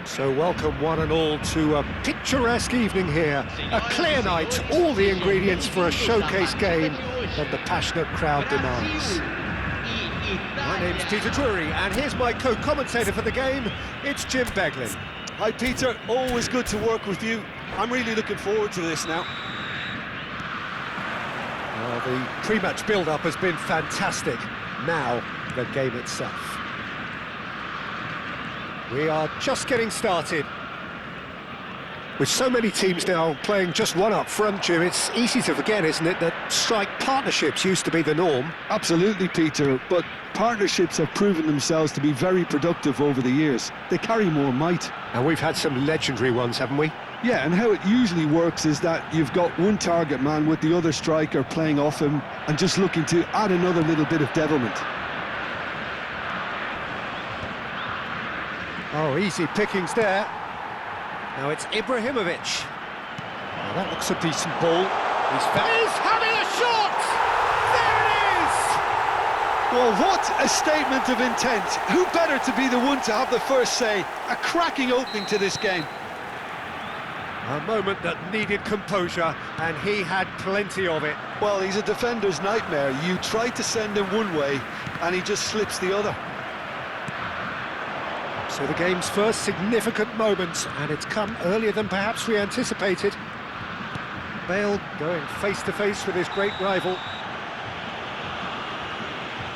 So welcome one and all to a picturesque evening here. A clear night, all the ingredients for a showcase game that the passionate crowd demands. My name's Peter Drury, and here's my co-commentator for the game, it's Jim Beglin. Hi Peter, always good to work with you. I'm really looking forward to this now. Well, the pre-match build-up has been fantastic. Now, the game itself. We are just getting started. With so many teams now playing just one up front, Jim, it's easy to forget, isn't it, that strike partnerships used to be the norm. Absolutely, Peter, but partnerships have proven themselves to be very productive over the years. They carry more might. And we've had some legendary ones, haven't we? Yeah, and how it usually works is that you've got one target man with the other striker playing off him and just looking to add another little bit of devilment. Oh, easy pickings there. Now it's Ibrahimovic. Now that looks a decent ball. He's having a shot! There it is! Well, what a statement of intent. Who better to be the one to have the first say? A cracking opening to this game. A moment that needed composure, and he had plenty of it. Well, he's a defender's nightmare. You try to send him one way, and he just slips the other. So the game's first significant moment, and it's come earlier than perhaps we anticipated. Bale going face-to-face with his great rival.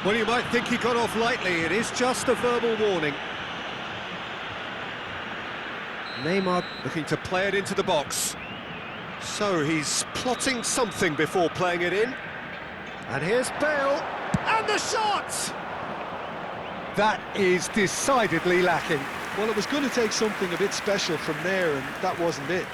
Well, you might think he got off lightly. It is just a verbal warning. Neymar looking to play it into the box. So he's plotting something before playing it in. And here's Bale, and the shot! That is decidedly lacking. Well, it was going to take something a bit special from there, and that wasn't it.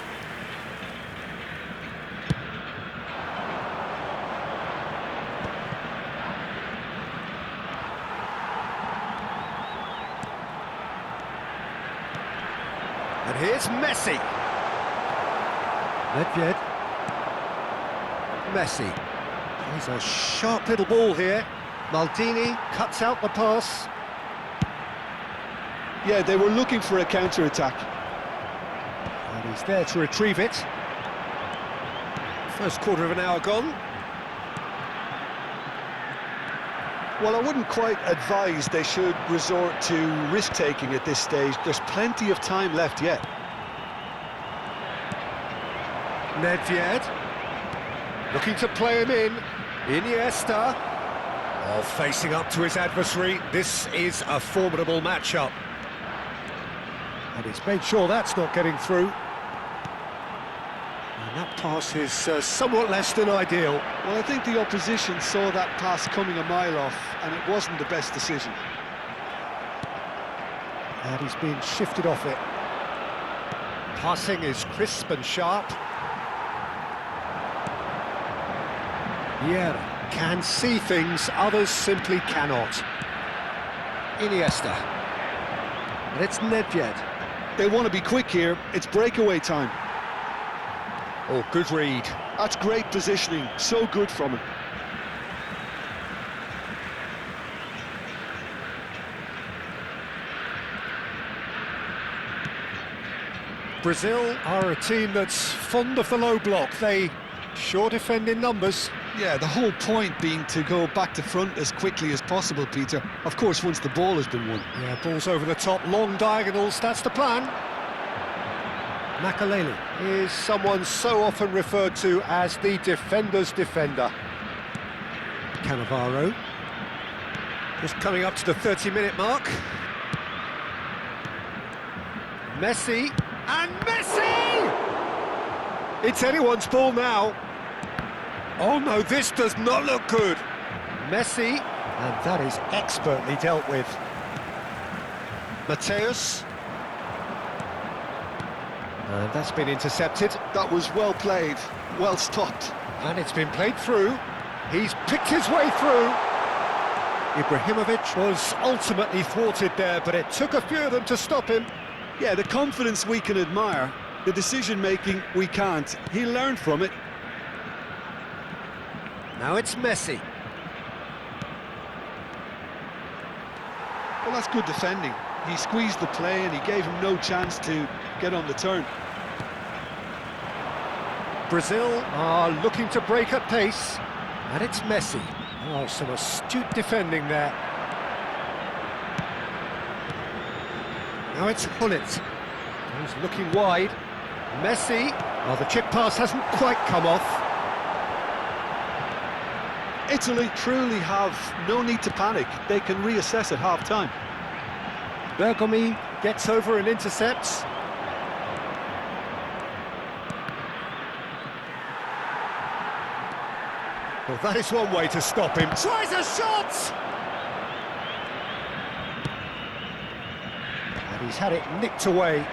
And here's Messi. Nedved. Messi. He's a sharp little ball here. Maldini cuts out the pass. Yeah, they were looking for a counter-attack. And he's there to retrieve it. First quarter of an hour gone. Well, I wouldn't quite advise they should resort to risk-taking at this stage. There's plenty of time left yet. Nedved. Looking to play him in. Iniesta. Oh, facing up to his adversary. This is a formidable matchup. And he's made sure that's not getting through. And that pass is somewhat less than ideal. Well, I think the opposition saw that pass coming a mile off, and it wasn't the best decision. And he's been shifted off it. Passing is crisp and sharp. Vieira can see things others simply cannot. Iniesta. And it's Nedved. They want to be quick here. It's breakaway time. Oh, good read. That's great positioning. So good from him. Brazil are a team that's fond of the low block. They sure defend in numbers. Yeah, the whole point being to go back to front as quickly as possible, Peter. Of course, once the ball has been won. Yeah, balls over the top, long diagonals, that's the plan. Makaleli is someone so often referred to as the defender's defender. Cannavaro. Just coming up to the 30-minute mark. Messi, and Messi! It's anyone's ball now. Oh no, this does not look good. Messi, and that is expertly dealt with. Mateus. And that's been intercepted. That was well played, well stopped. And it's been played through. He's picked his way through. Ibrahimovic was ultimately thwarted there, but it took a few of them to stop him. Yeah, the confidence we can admire, the decision-making we can't. He learned from it. Now it's Messi. Well, that's good defending. He squeezed the play and he gave him no chance to get on the turn. Brazil are looking to break at pace, and it's Messi. Oh, some astute defending there. Now it's Hullet, who's looking wide. Messi, oh, the chip pass hasn't quite come off. Italy truly have no need to panic. They can reassess at half-time. Bergomi gets over and intercepts. Well, that is one way to stop him. Tries a shot! And he's had it nicked away.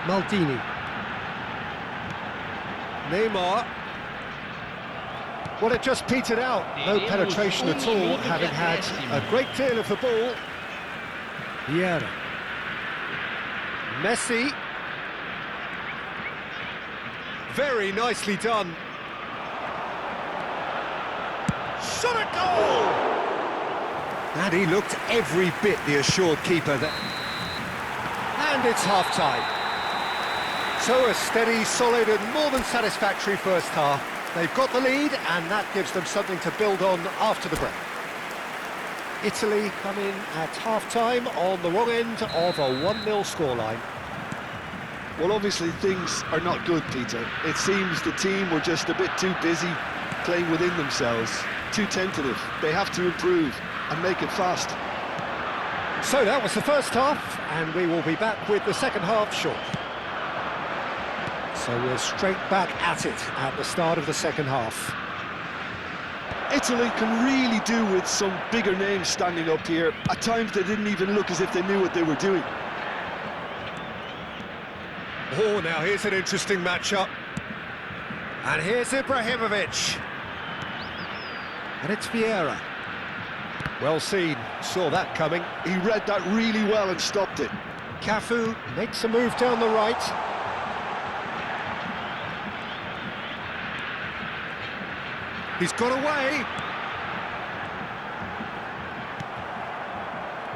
Maldini. Neymar. Well, it just petered out. No penetration at all, having had a great deal of the ball. Vieira. Messi. Very nicely done. Shot a goal! And he looked every bit the assured keeper there. And it's half-time. So a steady, solid and more than satisfactory first half. They've got the lead and that gives them something to build on after the break. Italy come in at half-time on the wrong end of a 1-0 scoreline. Well, obviously things are not good, Peter. It seems the team were just a bit too busy playing within themselves, too tentative. They have to improve and make it fast. So that was the first half, and we will be back with the second half shortly. So we're straight back at it at the start of the second half. Italy can really do with some bigger names standing up here. At times they didn't even look as if they knew what they were doing. Oh, now here's an interesting matchup. And here's Ibrahimovic. And it's Vieira. Well seen, saw that coming. He read that really well and stopped it. Cafu makes a move down the right. He's got away.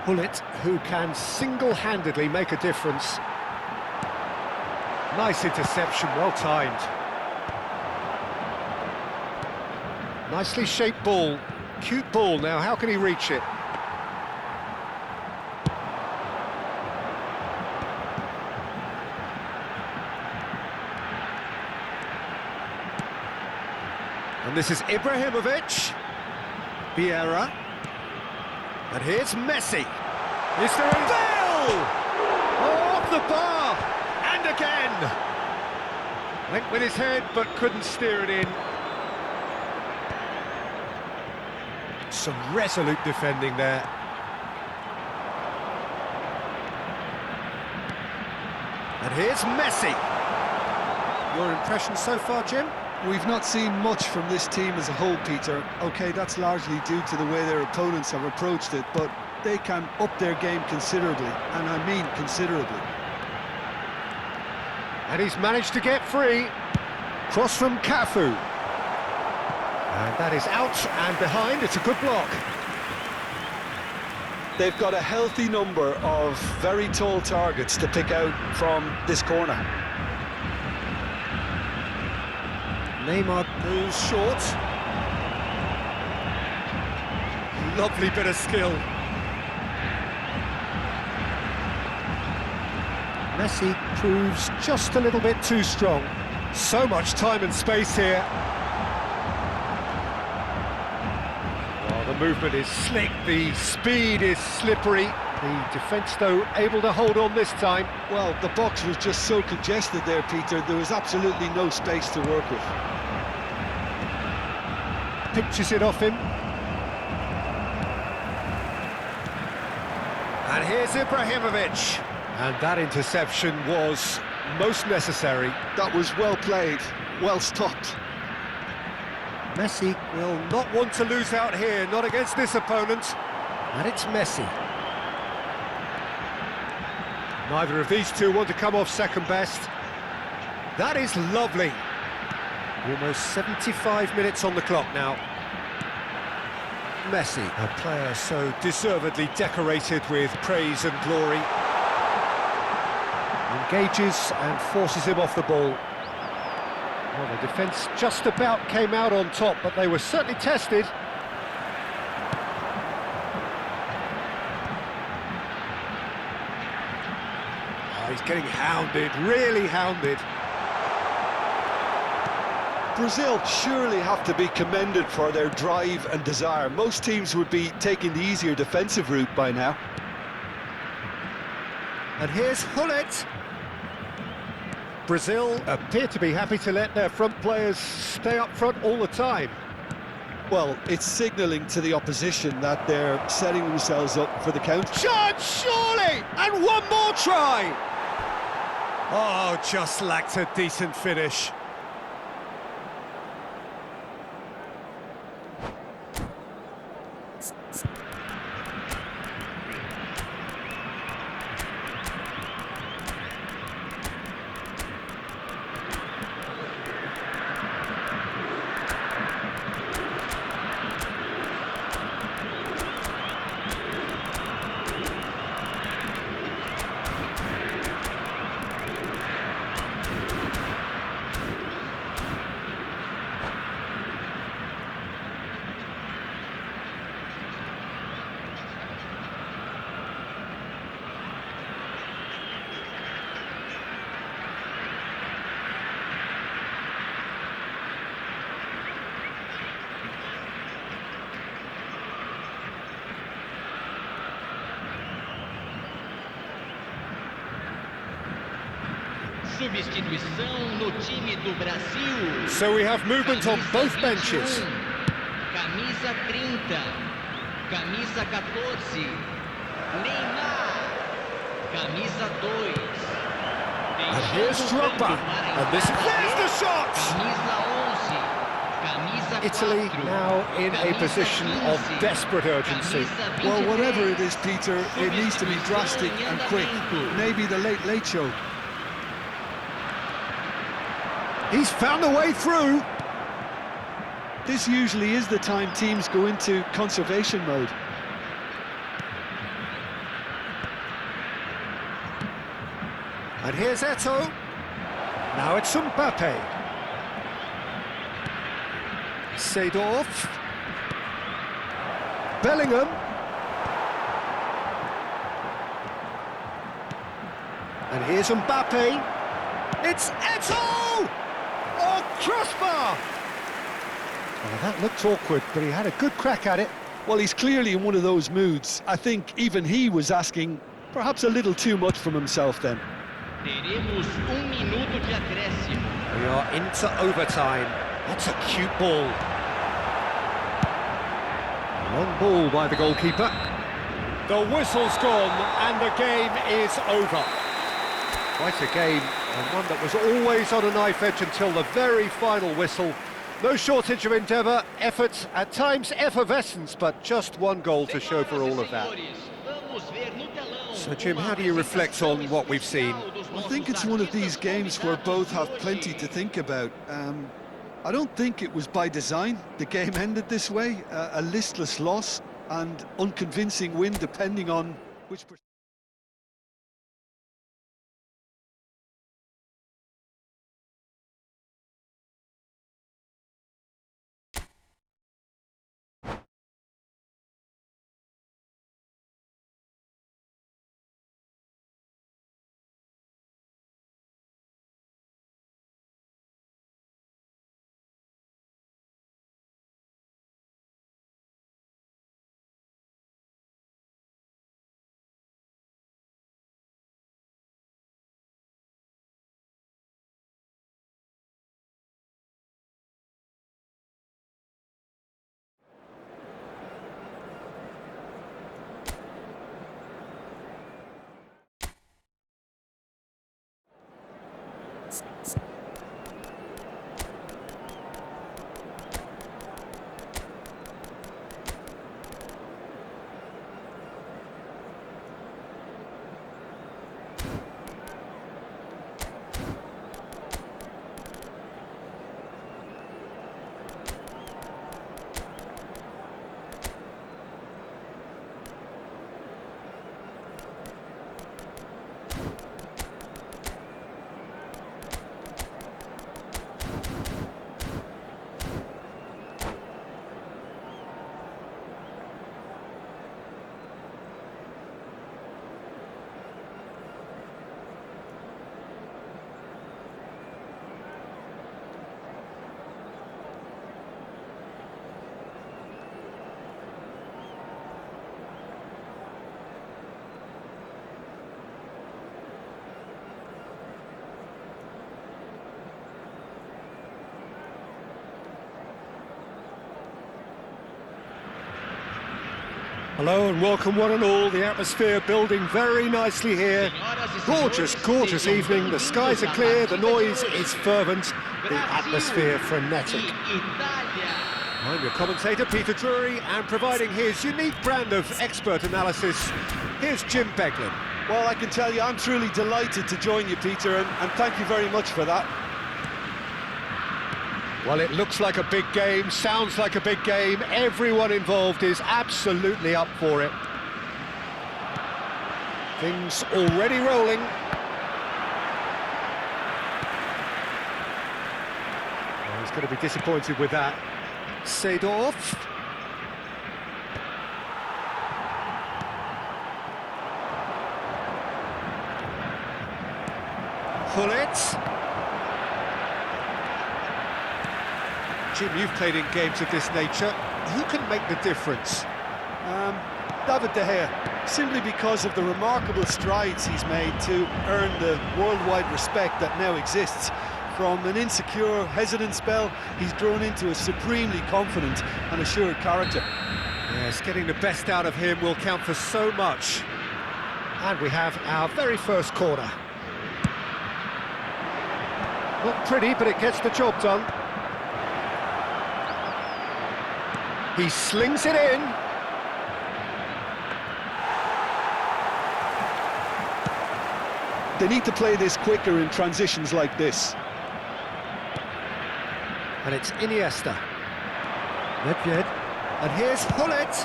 Hullet, who can single-handedly make a difference. Nice interception, well timed. Nicely shaped ball. Cute ball now, how can he reach it? And this is Ibrahimovic. Vieira. And here's Messi. Is there a goal? Oh, off the bar! And again! Went with his head, but couldn't steer it in. Some resolute defending there. And here's Messi. Your impression so far, Jim? We've not seen much from this team as a whole, Peter. OK, that's largely due to the way their opponents have approached it, but they can up their game considerably, and I mean considerably. And he's managed to get free. Cross from Cafu. And that is out and behind. It's a good block. They've got a healthy number of very tall targets to pick out from this corner. Neymar moves short. Lovely bit of skill. Messi proves just a little bit too strong. So much time and space here. Oh, the movement is slick, the speed is slippery. The defence, though, able to hold on this time. Well, the box was just so congested there, Peter. There was absolutely no space to work with. Pinches it off him. And here's Ibrahimovic. And that interception was most necessary. That was well played, well stopped. Messi will not want to lose out here, not against this opponent. And it's Messi. Neither of these two want to come off second best. That is lovely. Almost 75 minutes on the clock now. Messi, a player so deservedly decorated with praise and glory. Engages and forces him off the ball. Well, the defence just about came out on top, but they were certainly tested. Oh, he's getting hounded, really hounded. Brazil surely have to be commended for their drive and desire. Most teams would be taking the easier defensive route by now. And here's Hullet. Brazil appear to be happy to let their front players stay up front all the time. Well, it's signalling to the opposition that they're setting themselves up for the counter. Chance, surely! And one more try! Oh, just lacked a decent finish. Substituição no time do Brasil. So we have movement on both benches. Camisa 30, camisa 14, Neymar, camisa 2. And here's Drogba, and there's the shot! Camisa 11, camisa Italy 4, now in a position of desperate urgency. Well, whatever it is, Peter, it needs to be drastic and quick. Maybe the late show. He's found a way through. This usually is the time teams go into conservation mode. And here's Eto'o. Now it's Mbappe. Seedorf. Bellingham. And here's Mbappe. It's Eto'o! Oh, crossbar! Well, that looked awkward, but he had a good crack at it. Well, he's clearly in one of those moods. I think even he was asking perhaps a little too much from himself then. Teremos minuto de acréscimo. We are into overtime. That's a cute ball. Long ball by the goalkeeper. The whistle's gone and the game is over. Quite a game, and one that was always on a knife edge until the very final whistle. No shortage of endeavour, effort, at times effervescence, but just one goal to show for all of that. So, Jim, how do you reflect on what we've seen? I think it's one of these games where both have plenty to think about. I don't think it was by design the game ended this way. A listless loss and unconvincing win, depending on which... Hello and welcome one and all. The atmosphere building very nicely here. Gorgeous, gorgeous evening. The skies are clear, the noise is fervent, the atmosphere frenetic. I'm your commentator, Peter Drury, and providing his unique brand of expert analysis, here's Jim Beglin. Well, I can tell you I'm truly delighted to join you, Peter, and thank you very much for that. Well, it looks like a big game, sounds like a big game. Everyone involved is absolutely up for it. Things already rolling. Oh, he's going to be disappointed with that. Seedorf. Hullet. Jim, you've played in games of this nature. Who can make the difference? David De Gea, simply because of the remarkable strides he's made to earn the worldwide respect that now exists. From an insecure, hesitant spell, he's grown into a supremely confident and assured character. Yes, getting the best out of him will count for so much. And we have our very first corner. Not pretty, but it gets the job done. He slings it in. They need to play this quicker in transitions like this. And it's Iniesta. Nedved. And here's Hullet.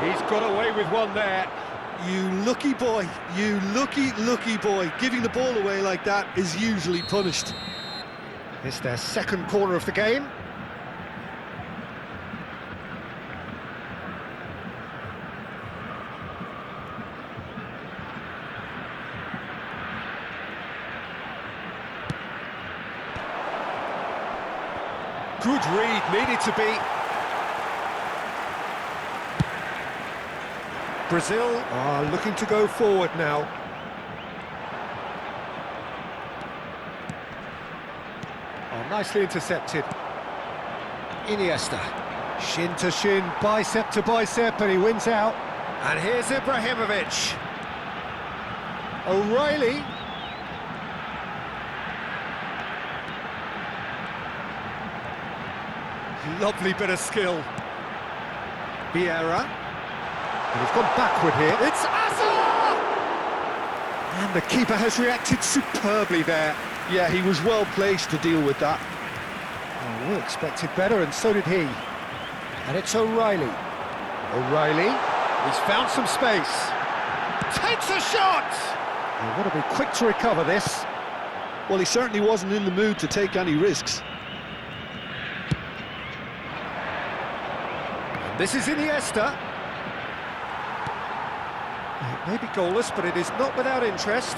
He's got away with one there. You lucky boy, you lucky boy. Giving the ball away like that is usually punished. It's their second corner of the game. Good read, needed to be. Brazil are looking to go forward now. Oh, nicely intercepted. Iniesta. Shin to shin, bicep to bicep, and he wins out. And here's Ibrahimovic. O'Reilly. Lovely bit of skill. Vieira. And he's gone backward here. It's Asa! And the keeper has reacted superbly there. Yeah, he was well placed to deal with that. Oh, we expected better, and so did he. And it's O'Reilly. O'Reilly. He's found some space. Takes a shot! They've got to be quick to recover this. Well, he certainly wasn't in the mood to take any risks. This is Iniesta. It may be goalless, but it is not without interest.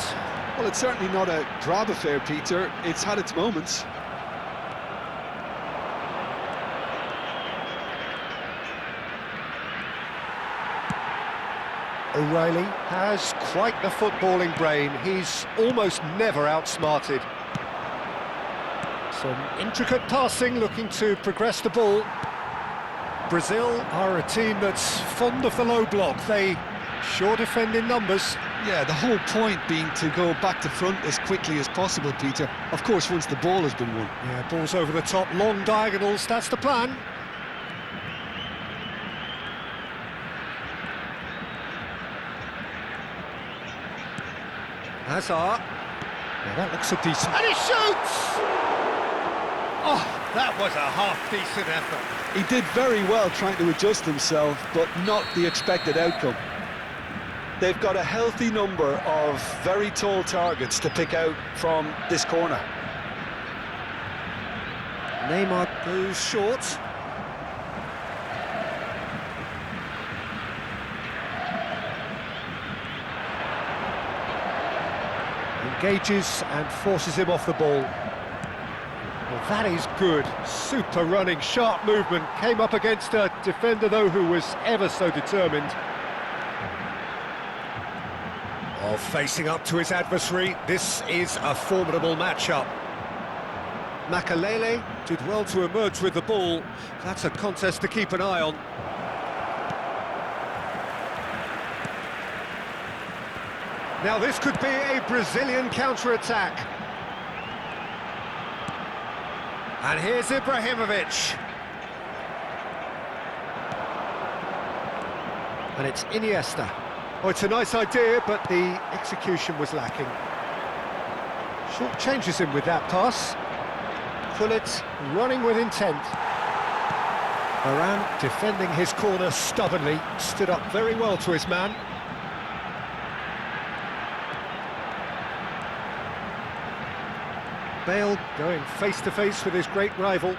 Well, it's certainly not a drab affair, Peter. It's had its moments. O'Reilly has quite the footballing brain. He's almost never outsmarted. Some intricate passing, looking to progress the ball. Brazil are a team that's fond of the low block. They sure defend in numbers. Yeah, the whole point being to go back to front as quickly as possible, Peter. Of course, once the ball has been won. Yeah, ball's over the top, long diagonals, that's the plan. Hazard. Yeah, that looks a decent... And he shoots! Oh, that was a half-decent effort. He did very well trying to adjust himself, but not the expected outcome. They've got a healthy number of very tall targets to pick out from this corner. Neymar goes short. Engages and forces him off the ball. Well, that is good. Super running, sharp movement. Came up against a defender, though, who was ever so determined. Oh, facing up to his adversary. This is a formidable matchup. Makalele did well to emerge with the ball. That's a contest to keep an eye on. Now this could be a Brazilian counter-attack. And here's Ibrahimovic. And it's Iniesta. Oh, it's a nice idea, but the execution was lacking. Short changes him with that pass. Gullit running with intent. Varane defending his corner stubbornly, stood up very well to his man. Bale going face-to-face with his great rival.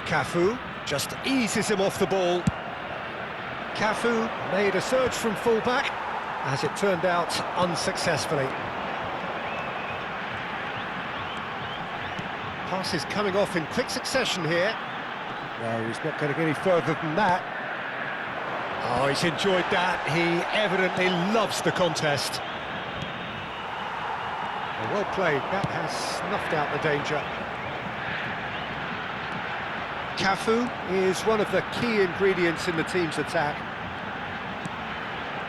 Cafu just eases him off the ball. Cafu made a surge from full-back, as it turned out, unsuccessfully. Passes coming off in quick succession here. No, he's not going to get any further than that. Oh, he's enjoyed that. He evidently loves the contest. Well played, that has snuffed out the danger. Cafu is one of the key ingredients in the team's attack.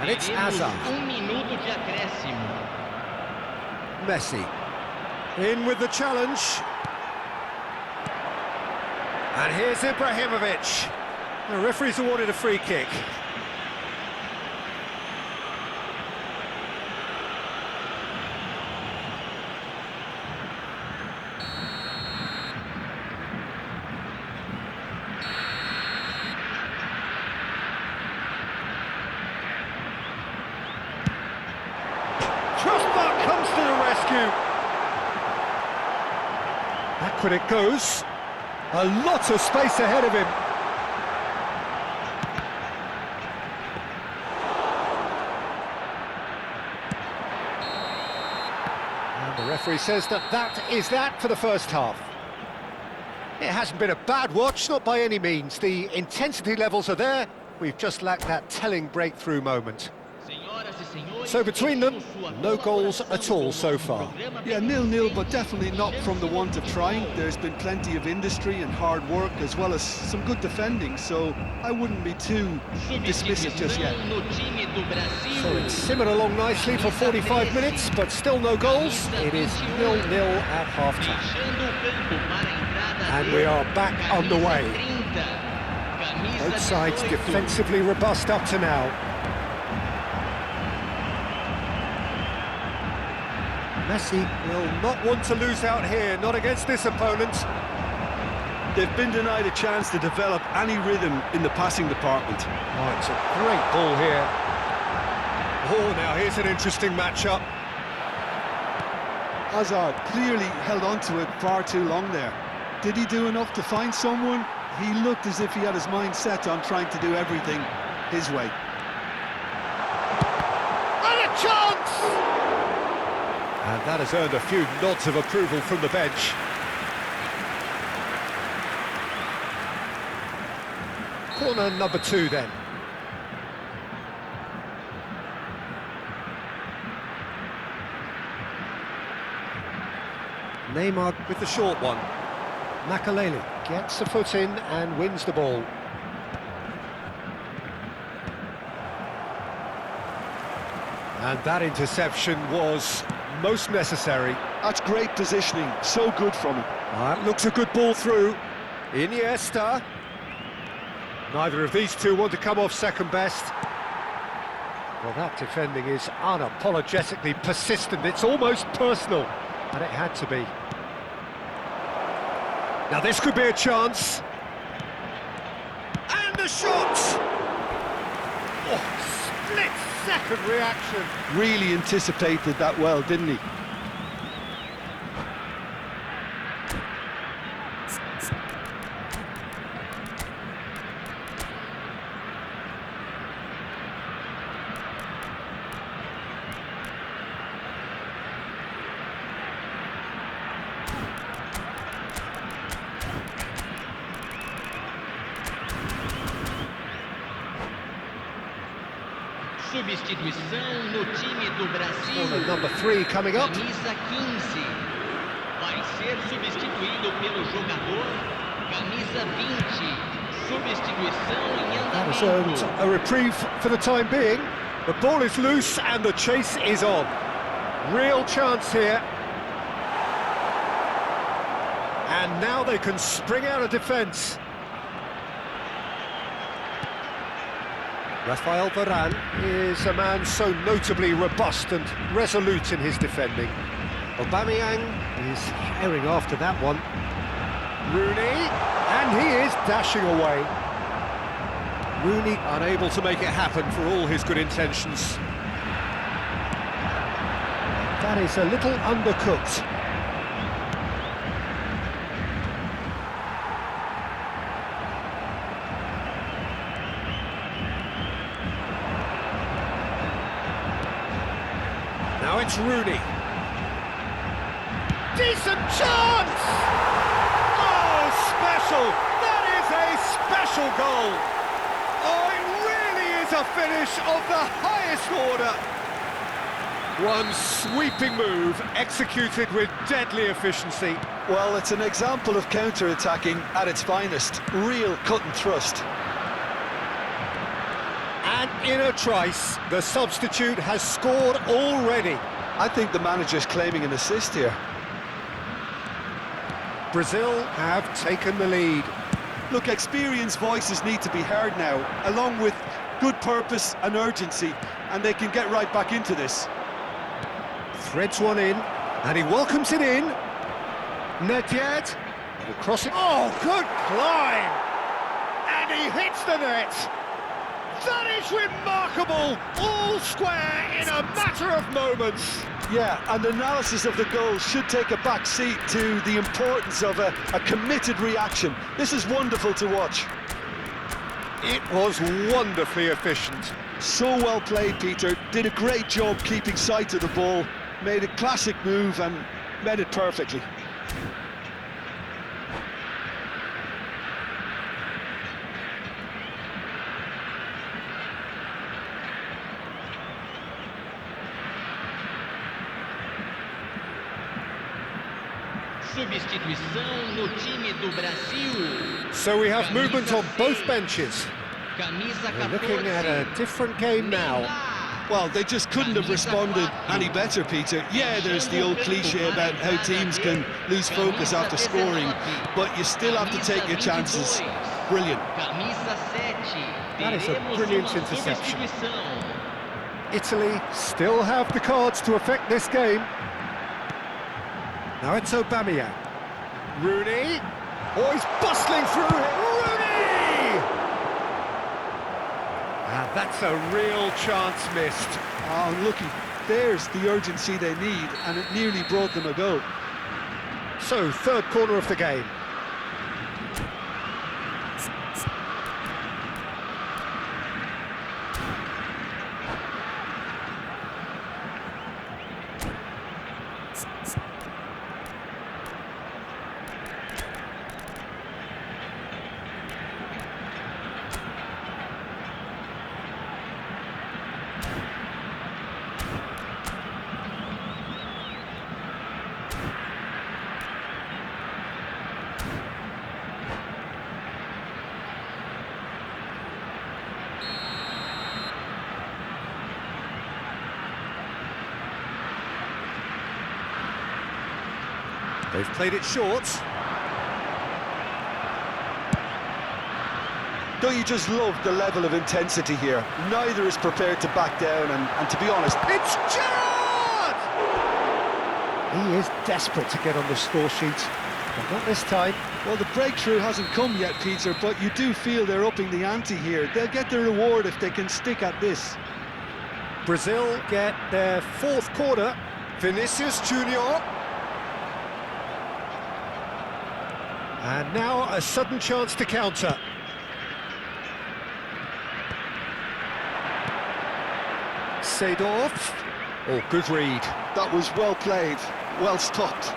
And it's Hazard. Messi. In with the challenge. And here's Ibrahimovic. The referee's awarded a free kick. Crossbar comes to the rescue. Backward it goes. A lot of space ahead of him. And the referee says that is that for the first half. It hasn't been a bad watch, not by any means. The intensity levels are there. We've just lacked that telling breakthrough moment. So between them, no goals at all so far. Yeah, 0-0, but definitely not from the want of trying. There's been plenty of industry and hard work, as well as some good defending, so I wouldn't be too dismissive just yet. So it's simmered along nicely for 45 minutes, but still no goals. It is 0-0 at half-time. And we are back on the way. Both sides defensively robust up to now. Messi will not want to lose out here, not against this opponent. They've been denied a chance to develop any rhythm in the passing department. Oh, it's a great ball here. Oh, now here's an interesting matchup. Hazard clearly held on to it far too long there. Did he do enough to find someone? He looked as if he had his mind set on trying to do everything his way. And a chance! And that has earned a few nods of approval from the bench. Corner number 2 then. Neymar with the short one. Makalele gets a foot in and wins the ball. And that interception was most necessary. That's great positioning, so good from him. That looks a good ball through. Iniesta. Neither of these two want to come off second best. Well, that defending is unapologetically persistent. It's almost personal, and it had to be. Now this could be a chance. And the shot! Oh, split-second reaction. Really anticipated that well, didn't he? Substituição no time do Brasil. Corner number 3 coming up. Camisa 15. Vai ser substituído pelo jogador camisa 20. Substituição em That has andamento. earned a reprieve for the time being. The ball is loose and the chase is on. Real chance here. And now they can spring out of defence. Rafael Varane is a man so notably robust and resolute in his defending. Aubameyang is herring after that one. Rooney, and he is dashing away. Rooney unable to make it happen for all his good intentions. That is a little undercooked. Now it's Rooney. Decent chance! Oh, special! That is a special goal! Oh, it really is a finish of the highest order! One sweeping move, executed with deadly efficiency. Well, it's an example of counter-attacking at its finest. Real cut and thrust. And in a trice, the substitute has scored already. I think the manager's claiming an assist here. Brazil have taken the lead. Look, experienced voices need to be heard now, along with good purpose and urgency, and they can get right back into this. Threads one in, and he welcomes it in. Nedved will cross it. Oh, good climb! And he hits the net. That is remarkable! All square in a matter of moments. Yeah, and analysis of the goal should take a back seat to the importance of a committed reaction. This is wonderful to watch. It was wonderfully efficient. So well played, Peter. Did a great job keeping sight of the ball. Made a classic move and made it perfectly. Substituição no time do Brasil. So we have movement on both benches. Camisa We're looking at a 14. different game now. Well, they just couldn't have responded any better, Peter. Yeah, there's the old cliche about how teams can lose focus after scoring, but you still have to take your chances. Brilliant. Camisa 7. That is a Teremos brilliant uma interception. substituição. Italy still have the cards to affect this game. Now it's Aubameyang. Rooney. Oh, he's bustling through here. Rooney! And that's a real chance missed. Oh, looky, there's the urgency they need, and it nearly brought them a goal. So, third corner of the game. They've played it short. Don't you just love the level of intensity here? Neither is prepared to back down, and to be honest, It's Gerrard! He is desperate to get on the score sheet, but not this time. well, the breakthrough hasn't come yet, Peter, but you do feel they're upping the ante here. They'll get their reward if they can stick at this. Brazil get their fourth corner. Vinicius Junior. And now a sudden chance to counter. Seedorf. Oh, good read. That was well played, well stopped.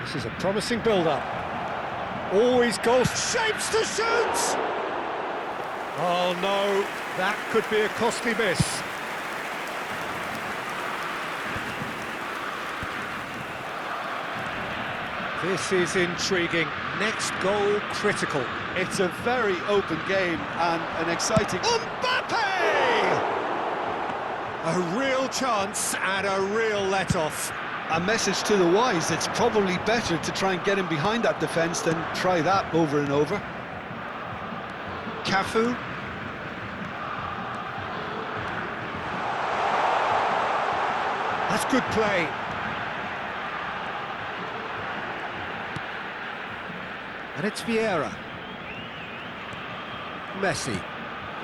This is a promising build-up. Always goal shapes to shoot! Oh no, that could be a costly miss. This is intriguing. Next goal critical. It's a very open game and an exciting... Mbappe! A real chance and a real let-off. A message to the wise, it's probably better to try and get him behind that defence than try that over and over. Cafu. That's good play. And it's Vieira. Messi.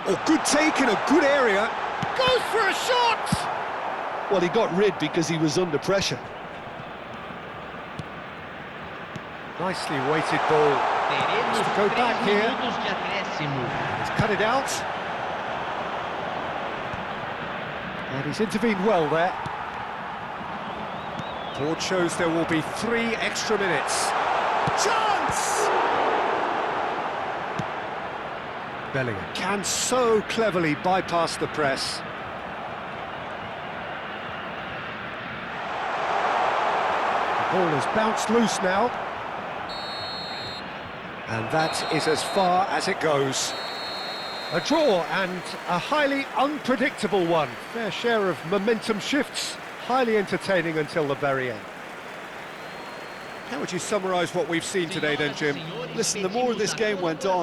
Oh, good take in a good area. Goes for a shot! Well, he got rid because he was under pressure. Nicely weighted ball. Teremos To go back 3 here. minutos de acréscimo. He's cut it out. And he's intervened well there. Board shows there will be 3 extra minutes. Chance! Bellingham can so cleverly bypass the press. The ball has bounced loose now. And that is as far as it goes. A draw and a highly unpredictable one. Fair share of momentum shifts, highly entertaining until the very end. How would you summarise what we've seen today then, Jim? Listen, the more this game went on,